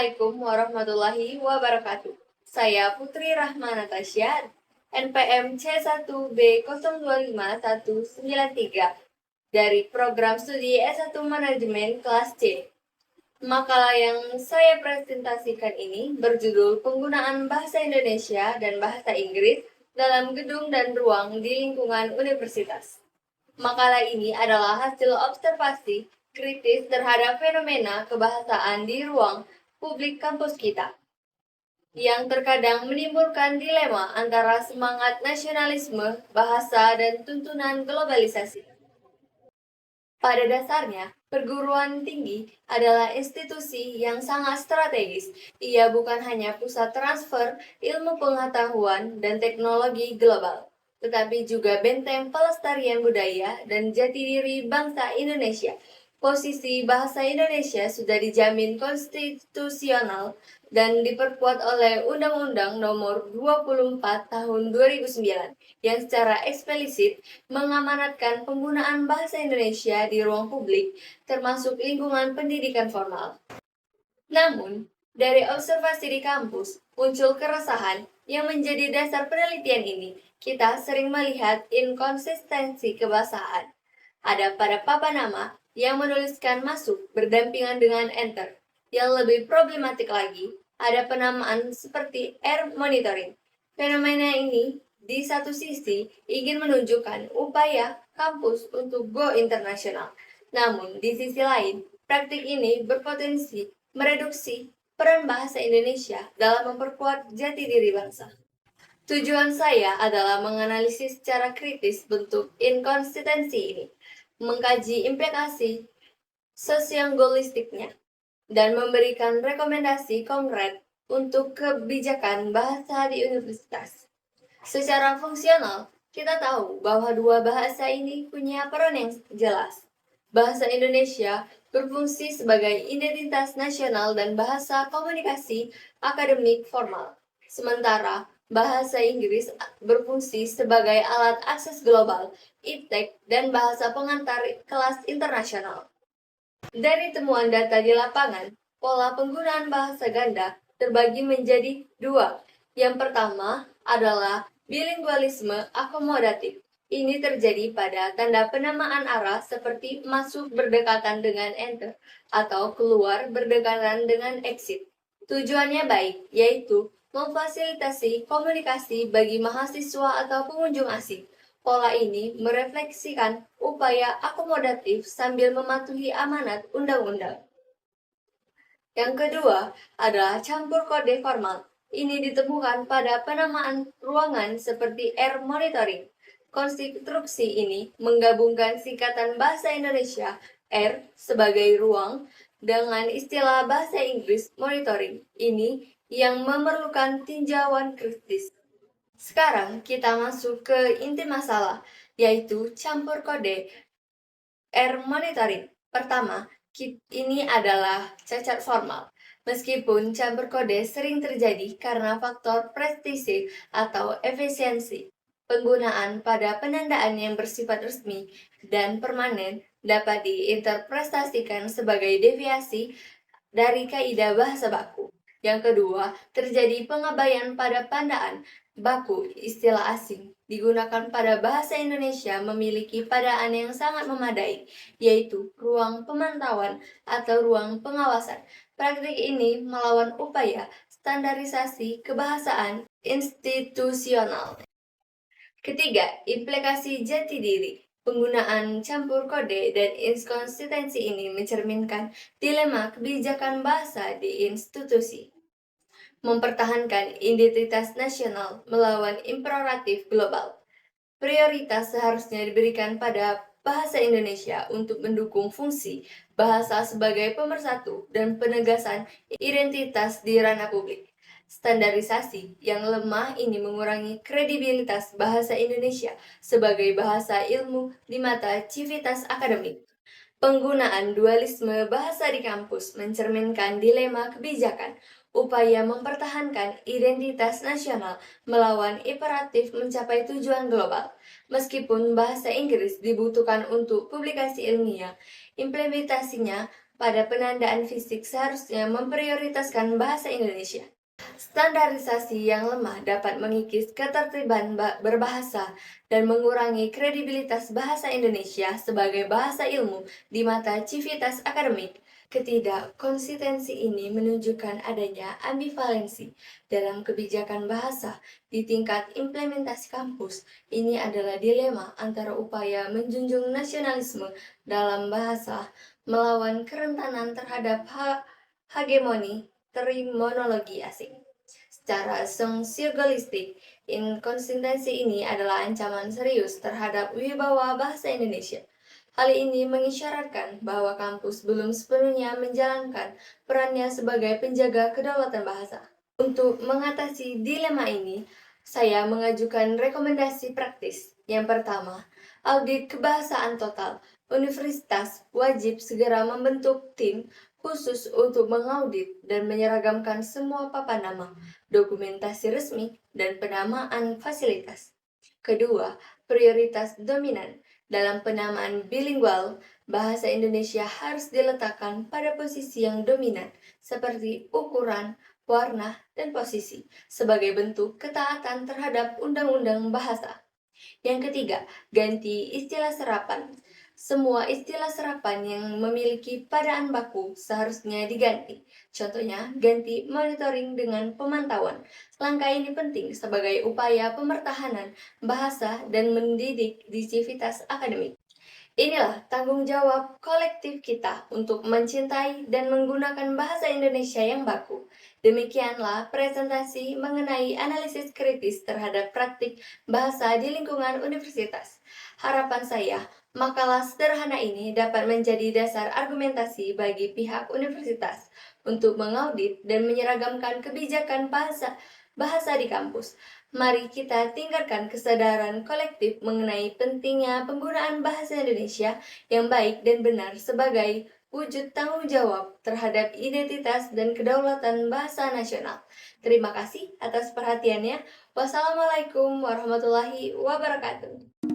Assalamualaikum warahmatullahi wabarakatuh. Saya Putri Rahma Natasya, NPM C1B025193 dari program studi S1 Manajemen kelas C. Makalah yang saya presentasikan ini berjudul Penggunaan Bahasa Indonesia dan Bahasa Inggris dalam gedung dan ruang di lingkungan universitas. Makalah ini adalah hasil observasi kritis terhadap fenomena kebahasaan di ruang publik kampus kita, yang terkadang menimbulkan dilema antara semangat nasionalisme, bahasa, dan tuntunan globalisasi. Pada dasarnya, perguruan tinggi adalah institusi yang sangat strategis. Ia bukan hanya pusat transfer ilmu pengetahuan dan teknologi global, tetapi juga benteng pelestarian budaya dan jati diri bangsa Indonesia. Posisi bahasa Indonesia sudah dijamin konstitusional dan diperkuat oleh Undang-Undang Nomor 24 Tahun 2009 yang secara eksplisit mengamanatkan penggunaan bahasa Indonesia di ruang publik, termasuk lingkungan pendidikan formal. Namun, dari observasi di kampus, muncul keresahan yang menjadi dasar penelitian ini. Kita sering melihat inkonsistensi kebahasaan. Ada pada papan nama yang menuliskan masuk berdampingan dengan enter. Yang lebih problematik lagi, ada penamaan seperti air monitoring. Fenomena ini di satu sisi ingin menunjukkan upaya kampus untuk go internasional. Namun di sisi lain, praktik ini berpotensi mereduksi peran bahasa Indonesia dalam memperkuat jati diri bangsa. Tujuan saya adalah menganalisis secara kritis bentuk inkonsistensi ini, mengkaji implikasi sosiolinguistiknya, dan memberikan rekomendasi konkret untuk kebijakan bahasa di universitas. Secara fungsional, kita tahu bahwa dua bahasa ini punya peran yang jelas. Bahasa Indonesia berfungsi sebagai identitas nasional dan bahasa komunikasi akademik formal. Sementara bahasa Inggris berfungsi sebagai alat akses global, iptek, dan bahasa pengantar kelas internasional. Dari temuan data di lapangan, pola penggunaan bahasa ganda terbagi menjadi dua. Yang pertama adalah bilingualisme akomodatif. Ini terjadi pada tanda penamaan arah seperti masuk berdekatan dengan enter atau keluar berdekatan dengan exit. Tujuannya baik, yaitu memfasilitasi komunikasi bagi mahasiswa atau pengunjung asing. Pola ini merefleksikan upaya akomodatif sambil mematuhi amanat undang-undang. Yang kedua adalah campur kode formal. Ini ditemukan pada penamaan ruangan seperti air monitoring. Konstruksi ini menggabungkan singkatan bahasa Indonesia air sebagai ruang dengan istilah bahasa Inggris monitoring. Ini yang memerlukan tinjauan kritis. Sekarang kita masuk ke inti masalah, yaitu campur kode air monitoring. Pertama, ini adalah cacat formal. Meskipun campur kode sering terjadi karena faktor prestise atau efisiensi, penggunaan pada penandaan yang bersifat resmi dan permanen dapat diinterpretasikan sebagai deviasi dari kaidah bahasa baku. Yang kedua, terjadi pengabaian pada pandaan baku istilah asing digunakan pada bahasa Indonesia memiliki padaan yang sangat memadai, yaitu ruang pemantauan atau ruang pengawasan. Praktik ini melawan upaya standarisasi kebahasaan institusional. Ketiga, implikasi jati diri. Penggunaan campur kode dan inkonsistensi ini mencerminkan dilema kebijakan bahasa di institusi. Mempertahankan identitas nasional melawan imperatif global. Prioritas seharusnya diberikan pada bahasa Indonesia untuk mendukung fungsi bahasa sebagai pemersatu dan penegasan identitas di ranah publik. Standarisasi yang lemah ini mengurangi kredibilitas bahasa Indonesia sebagai bahasa ilmu di mata civitas akademik. Penggunaan dualisme bahasa di kampus mencerminkan dilema kebijakan, upaya mempertahankan identitas nasional melawan imperatif mencapai tujuan global. Meskipun bahasa Inggris dibutuhkan untuk publikasi ilmiah, implementasinya pada penandaan fisik seharusnya memprioritaskan bahasa Indonesia. Standarisasi yang lemah dapat mengikis ketertiban berbahasa dan mengurangi kredibilitas bahasa Indonesia sebagai bahasa ilmu di mata civitas akademik. Ketidakkonsistensi ini menunjukkan adanya ambivalensi dalam kebijakan bahasa di tingkat implementasi kampus. Ini adalah dilema antara upaya menjunjung nasionalisme dalam bahasa melawan kerentanan terhadap hegemoni terminologi asing. Secara sosiologistik, inkonsistensi ini adalah ancaman serius terhadap wibawa bahasa Indonesia. Hal ini mengisyaratkan bahwa kampus belum sepenuhnya menjalankan perannya sebagai penjaga kedaulatan bahasa. Untuk mengatasi dilema ini, saya mengajukan rekomendasi praktis. Yang pertama, audit kebahasaan total. Universitas wajib segera membentuk tim khusus untuk mengaudit dan menyeragamkan semua papan nama, dokumentasi resmi, dan penamaan fasilitas. Kedua, prioritas dominan. Dalam penamaan bilingual, bahasa Indonesia harus diletakkan pada posisi yang dominan, seperti ukuran, warna, dan posisi, sebagai bentuk ketaatan terhadap undang-undang bahasa. Yang ketiga, ganti istilah serapan. Semua istilah serapan yang memiliki padaan baku seharusnya diganti. Contohnya, ganti monitoring dengan pemantauan. Langkah ini penting sebagai upaya pemertahanan bahasa dan mendidik di civitas akademik. Inilah tanggung jawab kolektif kita untuk mencintai dan menggunakan bahasa Indonesia yang baku. Demikianlah presentasi mengenai analisis kritis terhadap praktik bahasa di lingkungan universitas. Harapan saya, makalah sederhana ini dapat menjadi dasar argumentasi bagi pihak universitas untuk mengaudit dan menyeragamkan kebijakan bahasa di kampus. Mari kita tingkatkan kesadaran kolektif mengenai pentingnya penggunaan bahasa Indonesia yang baik dan benar sebagai wujud tanggung jawab terhadap identitas dan kedaulatan bahasa nasional. Terima kasih atas perhatiannya. Wassalamualaikum warahmatullahi wabarakatuh.